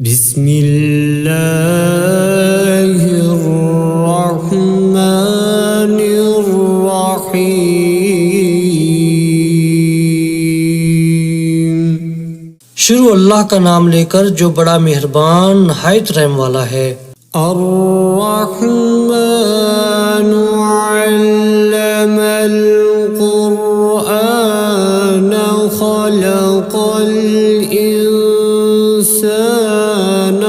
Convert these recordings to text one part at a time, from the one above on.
बिस्मिल्लाहिर्रहमानिर्रहीम। शुरू अल्लाह का नाम लेकर जो बड़ा मेहरबान नहायत रहम वाला है। अर्रहमानु अल्लमल कुरआन खलक़ल इंसान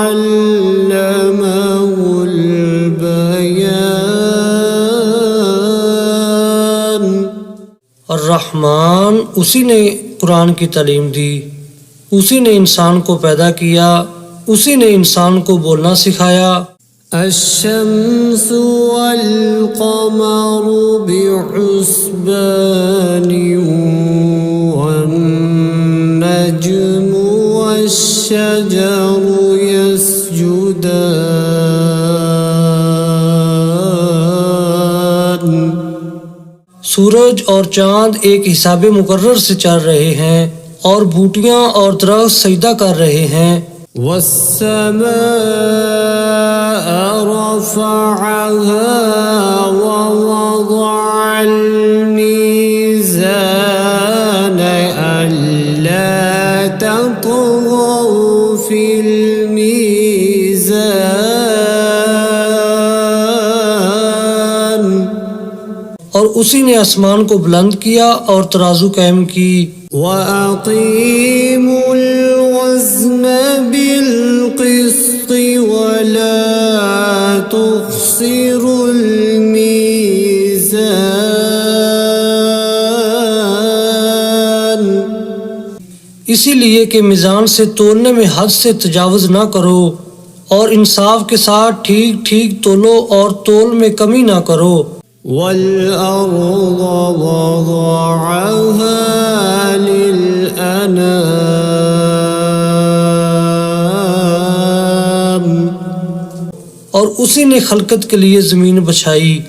अल्लमहुल बयान। अर्रहमान उसी ने कुरान की तालीम दी, उसी ने इंसान को पैदा किया, उसी ने इंसान को बोलना सिखाया। अश्शम्सु वल क़मरु बिहुस्बानि वन नज्मु वश्शजरु यस्जुदान। सूरज और चांद एक हिसाबे मुकर्रर से चल रहे हैं और बूटियां और दरख्त सजदा कर रहे हैं। वस्समाअ रफ़अहा व वज़अल मीज़ान अल्ला ततग़ौ फ़िल मीज़ान। और उसी ने आसमान को बुलंद किया और तराजू कायम की। वअक़ीमुल वज़्न बिल क़िस्ति वला तुख़्सिरुल मीज़ान। इसीलिए कि मीज़ान से तोलने में हद से तजावुज़ ना करो और इंसाफ के साथ ठीक ठीक तोलो और तोल में कमी ना करो। वल-अर्ज़ वज़अहा लिल-अनाम। और उसी ने खलकत के लिए ज़मीन बछाई।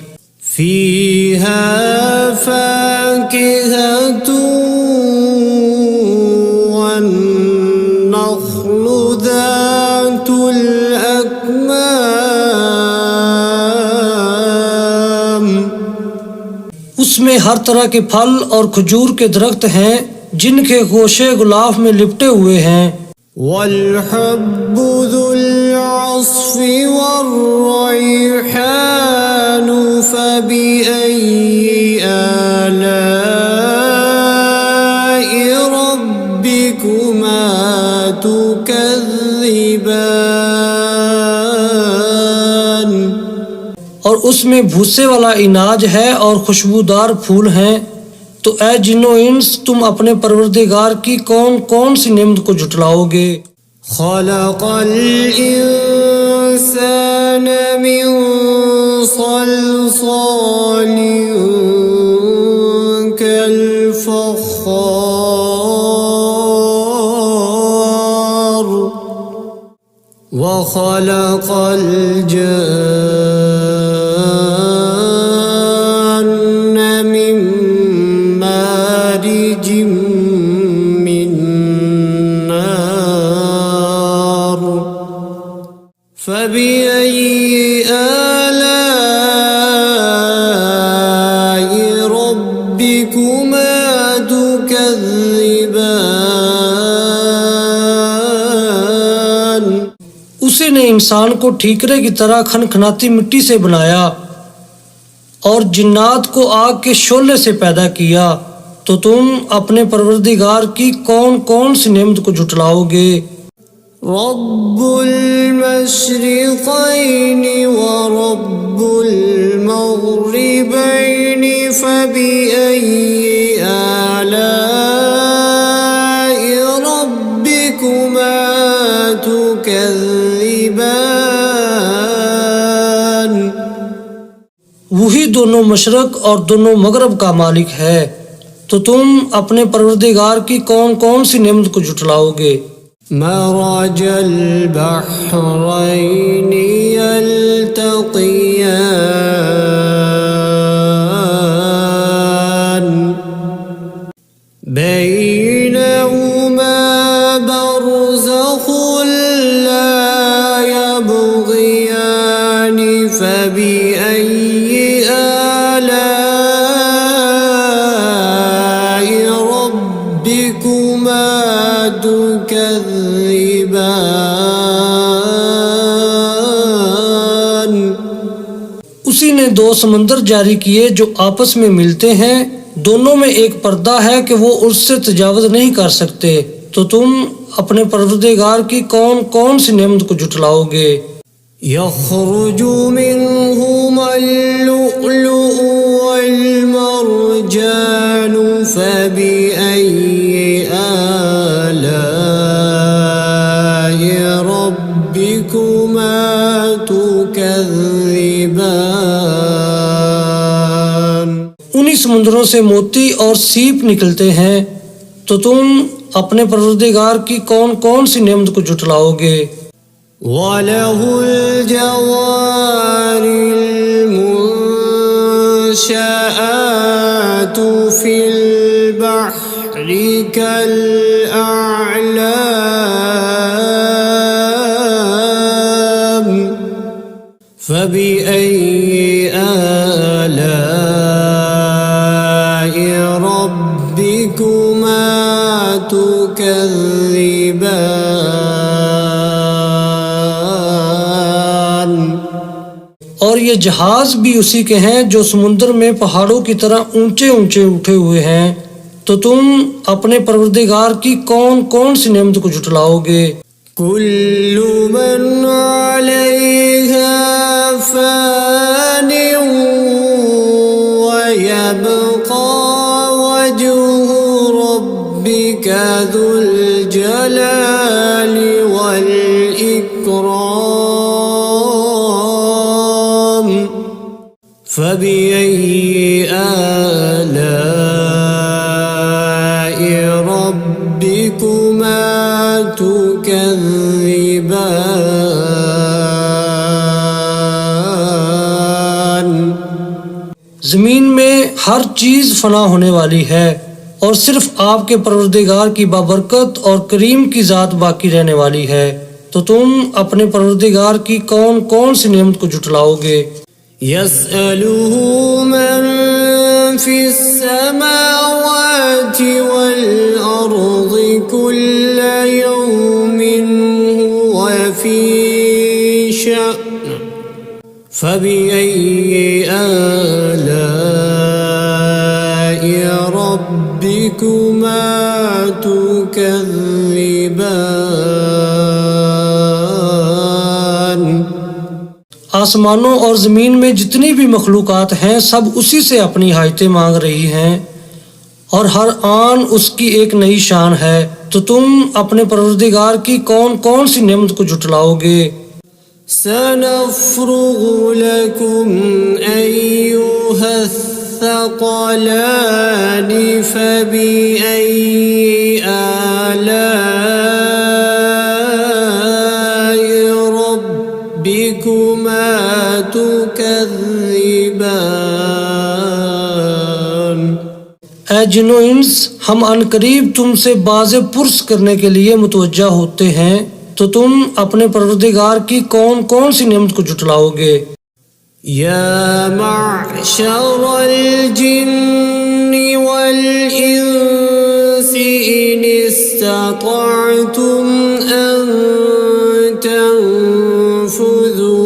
फ़ीहा फ़ाकिहतुन वन्नख़्लु ज़ातुल अकमाम। उसमें हर तरह के फल और खजूर के दरख्त हैं जिनके गोशे गुलाफ में लिपटे हुए हैं। वल-हब्बु ज़ुल-अस्फ़ि वर्रैहानु फ़बिअय्यि आलाइ रब्बिकुमा तुकज़्ज़िबान। और उसमें भूसे वाला इनाज है और खुशबूदार फूल हैं। तो ऐ जिन्नो इंस तुम अपने परवरदिगार की कौन कौन सी नेमत को झुटलाओगे। खलक़ल इंसान मिन सल्सालिन कल फ़ख़्ख़ार व खलक़ल जन्न मिन मारिजिम मिन नार फ़बिअय्यि आलाइ रब्बिकुमा तुकज़्ज़िबान। उसी ने इंसान को ठीकरे की तरह खनखनाती मिट्टी से बनाया और जिन्नात को आग के शोले से पैदा किया। तो तुम अपने परवरदिगार की कौन कौन सी नेमत को झुटलाओगे। रब्बुल मशरिक़ैनि व रब्बुल मग़रिबैनि फ़बिअय्यि आलाइ रब्बिकुमा तुकज़्ज़िबान। वही दोनों मशरक और दोनों मगरब का मालिक है। तो तुम अपने परवरदिगार की कौन कौन सी नेमत को झुटलाओगे। मरजल बहरैनि यल्तक़ियान बैनहुमा बरज़ख़ुल उसी ने दो समंदर जारी किए जो आपस में मिलते हैं, दोनों में एक पर्दा है कि वो उससे तजावुज नहीं कर सकते। तो तुम अपने परवरदिगार की कौन कौन सी नेमत को जुटलाओगे। यख़रुजु मिन्हुमल लुअलुअ वल मरजानु फबिअय्यि आलाइ रब्बिकुमा तुकज़्ज़िबान। उन्हीं समुद्रों से मोती और सीप निकलते हैं। तो तुम अपने परवरदिगार की कौन कौन सी नेमत को जुटलाओगे। वलहुल जवारिल मुंशआतु फिल बहरि कल अअलाम फबिअय्यि आलाइ रब्बिकुमा तुकज़्ज़िबान। और ये जहाज भी उसी के हैं जो समुद्र में पहाड़ों की तरह ऊंचे ऊंचे उठे हुए हैं। तो तुम अपने परवरदिगार की कौन कौन सी नेमत को जुटलाओगे। कुल्लु मन अलैहा फ़ानिन व यबक़ा वजहु रब्बिका ज़ुल जलालि वल इकराम फबिअय्यि आलाइ रब्बिकुमा तुकज़्ज़िबान। जमीन में हर चीज फना होने वाली है और सिर्फ आपके परवरदिगार की बाबरकत और करीम की जात बाकी रहने वाली है। तो तुम अपने परवरदिगार की कौन कौन सी नेमत को जुटलाओगे। यसअलुहु मन फिस्समावाति वल अर्ज़ि कुल्ल यौमिन हुव फी शअन फबिअय्यि आलाइ रब्बिकुमा तुकज़्ज़िबान। आसमानों और जमीन में जितनी भी मखलूकात हैं सब उसी से अपनी हाजतें मांग रही हैं और हर आन उसकी एक नई शान है। तो तुम अपने परवरदिगार की कौन कौन सी नेमत को जुटलाओगे। सनफ़्रुगु लकुम अय्युहस्सक़लानि फबिअय्यि आलाइ रब्बिकुमा तुकज़्ज़िबान। ऐ जिन्नो इंस, हम अनकरीब तुमसे बाज़े पुरस करने के लिए मुतवज्जा होते हैं। तो तुम अपने परवरदिगार की कौन कौन सी नेमत को जुटलाओगे। या मअशरल जिन्नि वल इंसि इन इस्ततअतुम अन तंफुज़ू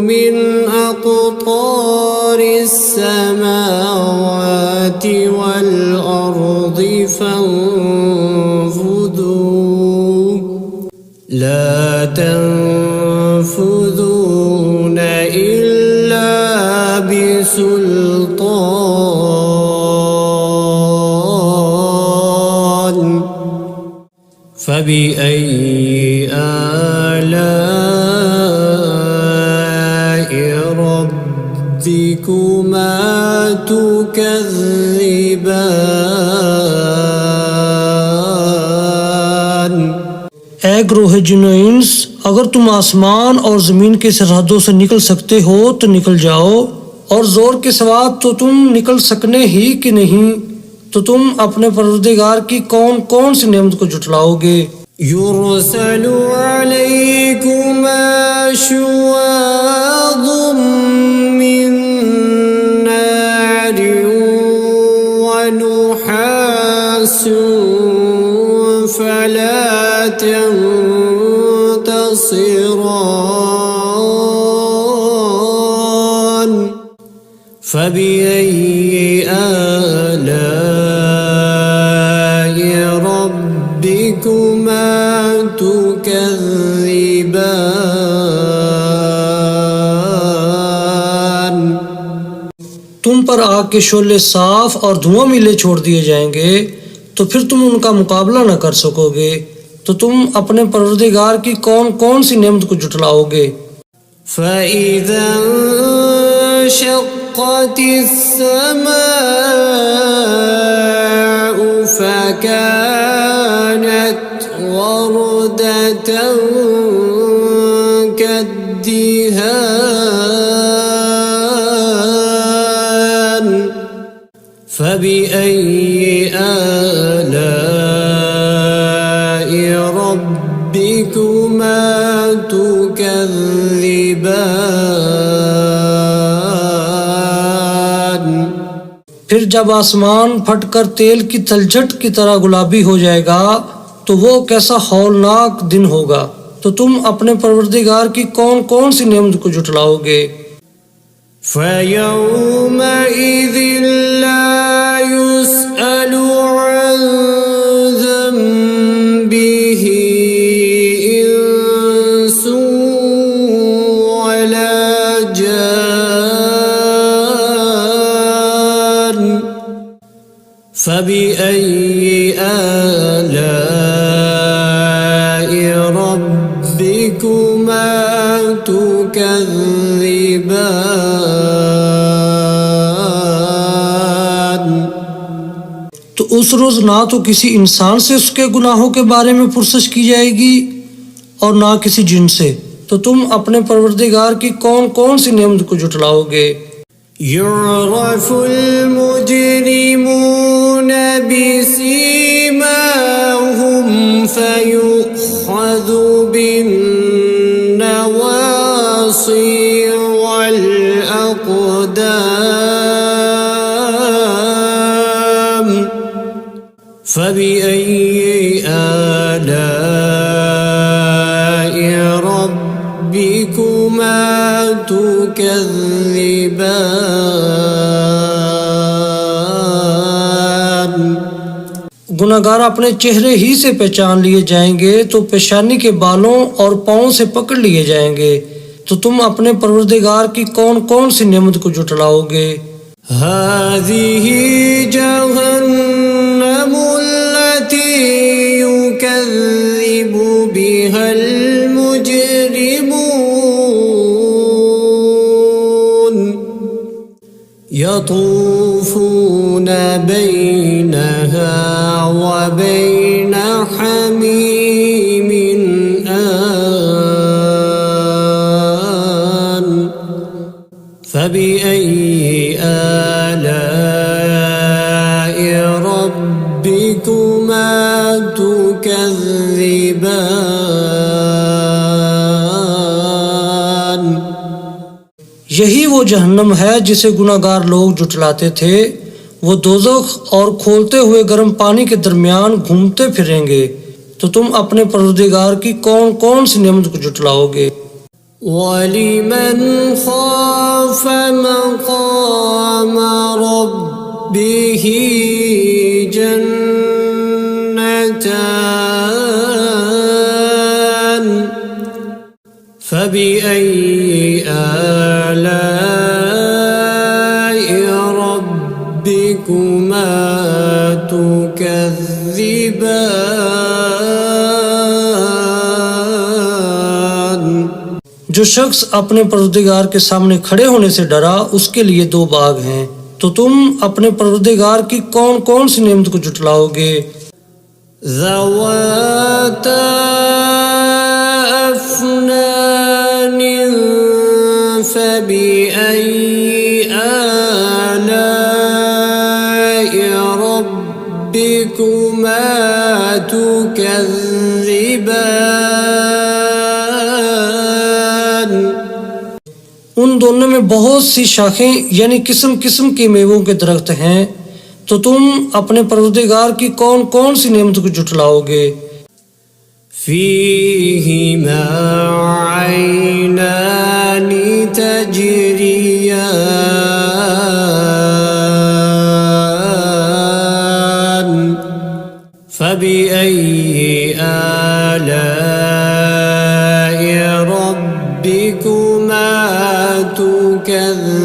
मिन अक़तारिस समावाति वल अर्ज़ि फंफुज़ू ला तंफुज़ून इल्ला बिसुल्तान फबिअय्यि आलाइ रब्बिकुमा तुकज़्ज़िबान। ऐ ग्रोह जिन्नो इंस, अगर तुम आसमान और जमीन की सरहदों से निकल सकते हो तो निकल जाओ, और जोर के सवाब तो तुम निकल सकने ही कि नहीं। तो तुम अपने परवरदिगार की कौन कौन सी नेमत को जुटलाओगे। युरसलु अलैकुमा शुवाज़ुम मिन नारिन व नुहासुन फला तंफुरून تبصران فبأي آلاء ربكما تكذبان। तुम पर आग के शोले साफ और धुआं मिले छोड़ दिए जाएंगे तो फिर तुम उनका मुकाबला न कर सकोगे। तो तुम अपने परवरदिगार की कौन कौन सी नेमत को जुटलाओगे। فإذا انشقت السماء فكانت وردة كالدهان فبأي آلاء ربكما تكذبان। फिर जब आसमान फटकर तेल की तलछट की तरह गुलाबी हो जाएगा तो वो कैसा हौलनाक दिन होगा। तो तुम अपने परवरदिगार की कौन कौन सी नेमत को जुटलाओगे। فيومئذ لا يسأل عن ذنبه إنس ولا جان فبأي آلاء ربكما تكذبان। तो उस रोज ना तो किसी इंसान से उसके गुनाहों के बारे में पुरसश की जाएगी और ना किसी जिन से। तो तुम अपने परवरदिगार की कौन कौन सी नेमत को जुटलाओगे। يعرف المجرمون بسيماهم فيؤخذ بالنواصي والأقدام فبأي آلاء ربكما تكذبان। गुनाहगार अपने चेहरे ही से पहचान लिए जाएंगे तो पेशानी के बालों और पाँव से पकड़ लिए जाएंगे। तो तुम अपने परवरदिगार की कौन कौन सी नेमत को जुटलाओगे। هذه جهنم التي يكذب بها المجرمون يطوفون بينها وبين حميم آن فبأي آلاء ربكما تكذبان। यही वो जहन्नम है जिसे गुनाहगार लोग जुटलाते थे। वो दोज़ख और खोलते हुए गर्म पानी के दरमियान घूमते फिरेंगे। तो तुम अपने परवरदिगार की कौन कौन सी नेमत को जुटलाओगे। वलिमन खाफ मक़ाम रब्बिही जन्नतान फबिअय्यि आलाइ रब्बिकुमा तुकज़्ज़िबान। जो शख्स अपने परवरदिगार के सामने खड़े होने से डरा उसके लिए दो बाग हैं। तो तुम अपने परवरदिगार की कौन कौन सी नेमत को जुटलाओगे। ज़वाता अफ़नान फ़बिअय्यि आलाइ रब्बिकुमा तुकज़्ज़िबान। उन दोनों में बहुत सी शाखें यानी किस्म किस्म के मेवों के दरख्त हैं। तो तुम अपने परवरदिगार की कौन कौन सी नेमत को जुटलाओगे। فيهما عينان تجريان فبأي آلاء ربكما تكذبان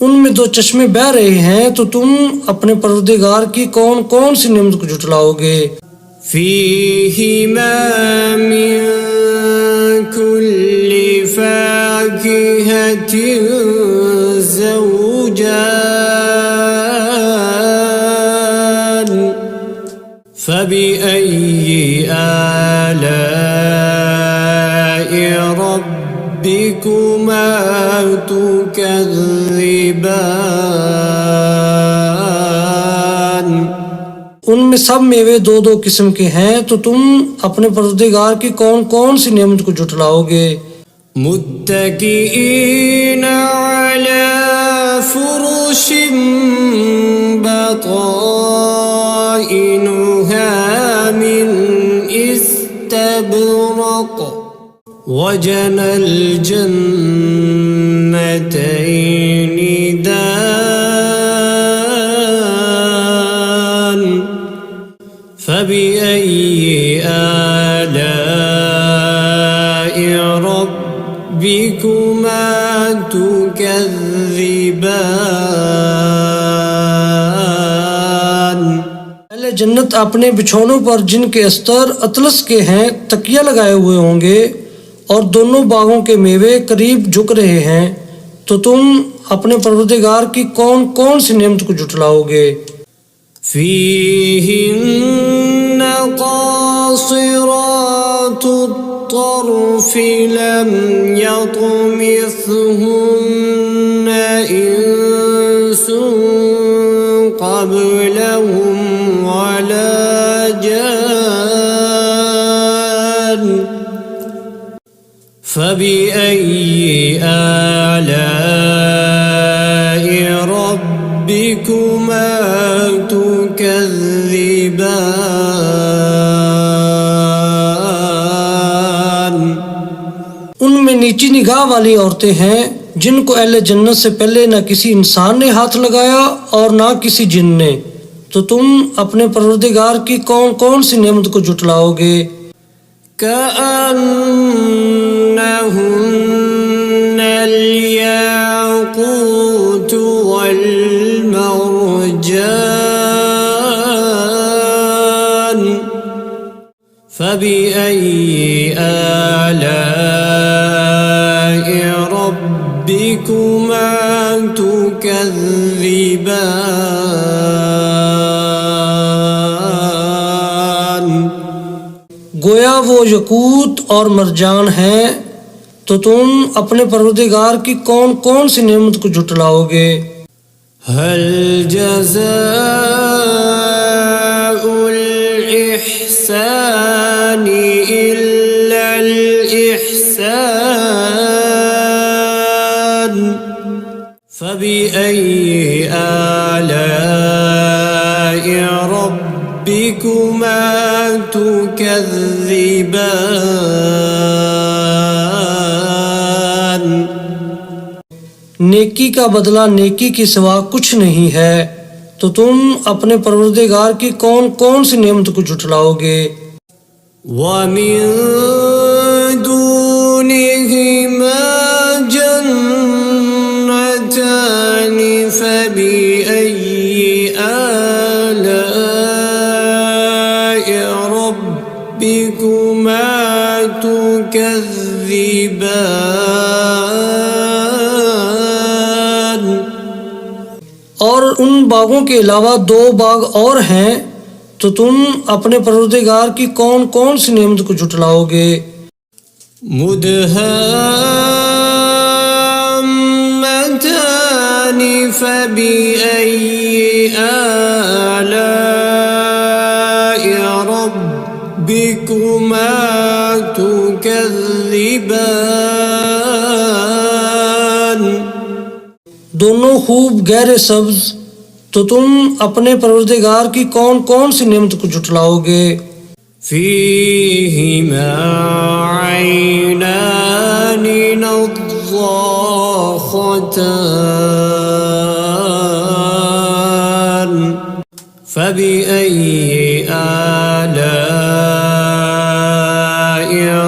उनमें दो चश्मे बह रहे हैं, तो तुम अपने परवरदिगार की कौन कौन सी नेमत को झुटलाओगे। فيهما من كل فاكهة زوجان فبأي آلاء ربكما تكذبان उनमें सब मेवे दो दो किस्म के हैं, तो तुम अपने परवरदिगार की कौन कौन सी नेमत को झुटलाओगे। मुत्तकीईन अला फुरुश बताइनुहा मिन इस्तबरक वजनल जन्नतैनि दान فبأي آلاء ربكما تكذبان पहले जन्नत अपने बिछौनों पर जिनके अस्तर अतलस के हैं तकिया लगाए हुए होंगे, और दोनों बागों के मेवे करीब झुक रहे हैं, तो तुम अपने परवरदिगार की कौन कौन सी नेमत को झुटलाओगे। فيهن قاصرات الطرف لم يطمثهن إنس قبلهم ولا جان فبأي آلاء ربكما تكذبان उनमें नीची निगाह वाली औरतें हैं, जिनको अहले जन्नत से पहले न किसी इंसान ने हाथ लगाया और न किसी जिन ने, तो तुम अपने परवरदिगार की कौन कौन सी नेमत को झुटलाओगे। كأنهن الياقوت والمرجان فبأي آلاء ربكما تكذبان गोया वो यकूत और मरजान हैं, तो तुम अपने परवरदिगार की कौन कौन सी नेमत को झुटलाओगे। هل جزاء الإحسان إلا الإحسان فبأي آلاء ربكما تكذبان नेकी का बदला नेकी के सिवा कुछ नहीं है, तो तुम अपने परवरदिगार की कौन कौन सी नेमत को झुटलाओगे। ومن دونهما جنتان فبأي آلاء ربكما تكذبان और उन बागों के अलावा दो बाग और हैं, तो तुम अपने परवरदिगार की कौन कौन सी नेमत को झुटलाओगे। मुदहाम्मतान फबिअय्यि आलाइ रब्बिकुमा तुकज़्ज़िबान दोनों खूब गहरे सब्ज, तो तुम अपने परवरदिगार की कौन कौन सी नेमत को जुटलाओगे। فيهما عينان نضاختان فبأي آلاء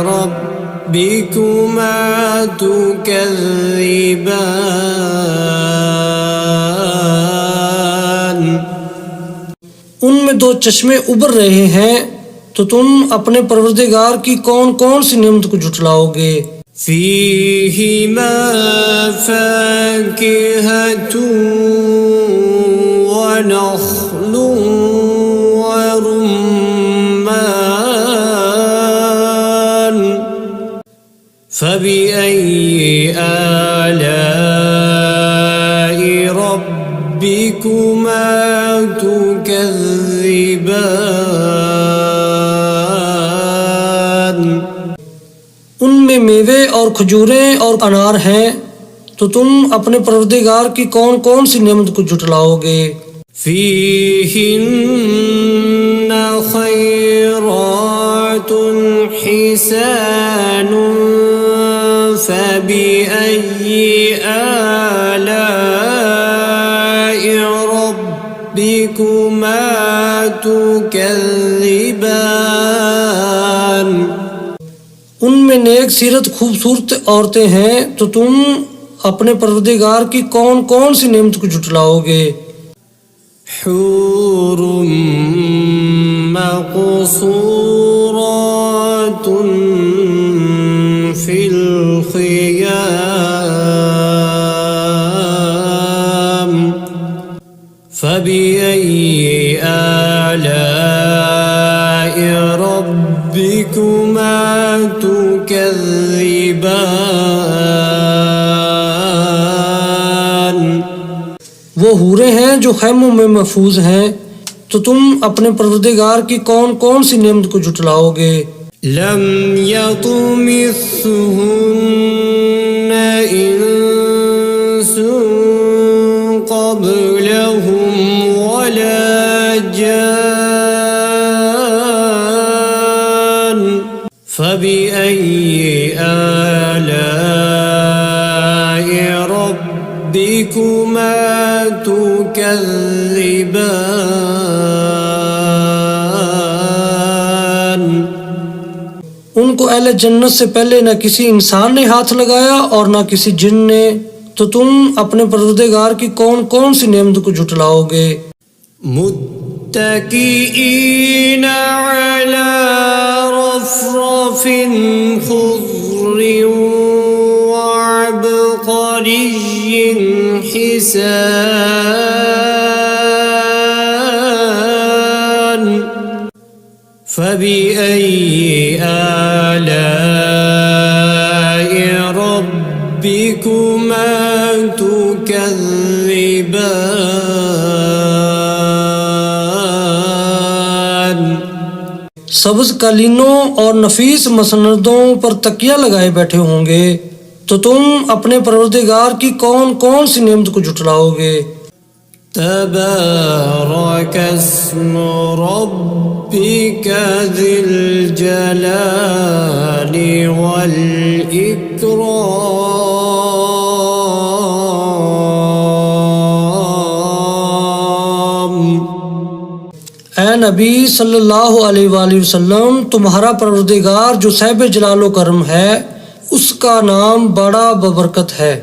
ربكما تكذبان। उनमें दो चश्मे उबर रहे हैं, तो तुम अपने परवरदिगार की कौन कौन सी नेमत को जुटलाओगे। فيهما فاكهة ونخل ورمان فبأي آلاء ربكما تكذبان। उनमें मेवे और खजूरें और अनार हैं, तो तुम अपने परवरदिगार की कौन कौन सी नेमत को जुटलाओगे। فيهن خيرات حسان فبأي آلاء ربكما تكذبان। उनमें नेक सीरत खूबसूरत औरतें हैं, तो तुम अपने परवरदिगार की कौन कौन सी नेमत को जुटलाओगे। حور مقصورات في الخيام فبأي آلاء ربكما تكذبان। वो हूरें हैं जो खैमों में महफूज हैं, तो तुम अपने परवरदिगार की कौन कौन सी नेमत को जुटलाओगे। لم يطمثهن إنس قبلهم ولا جان فبأي آلاء ربكما تكذبان। उनको अहले जन्नत से पहले न किसी इंसान ने हाथ लगाया और न किसी जिन ने, तो तुम अपने परवरदिगार की कौन कौन सी नेमत को जुटलाओगे। मुत्तकीईन अला रफ़रफ़िन ख़ुज़्र वअबक़रिय्यिन हिसान फबिअय्यि आलाइ रब्बिकुमा तुकज़्ज़िबान। सब्ज कालीनों और नफीस मसनदों पर तकिया लगाए बैठे होंगे, तो तुम अपने परवरदिगार की कौन कौन सी नेमत को जुटलाओगे। तबारक अस्मु रब्बिका ज़िल जलाली वल इकराम। ऐ नबी सल्लल्लाहु अलैहि वसल्लम, तुम्हारा परवरदिगार जो साहिब जलालो करम है, उसका नाम बड़ा बबरकत है।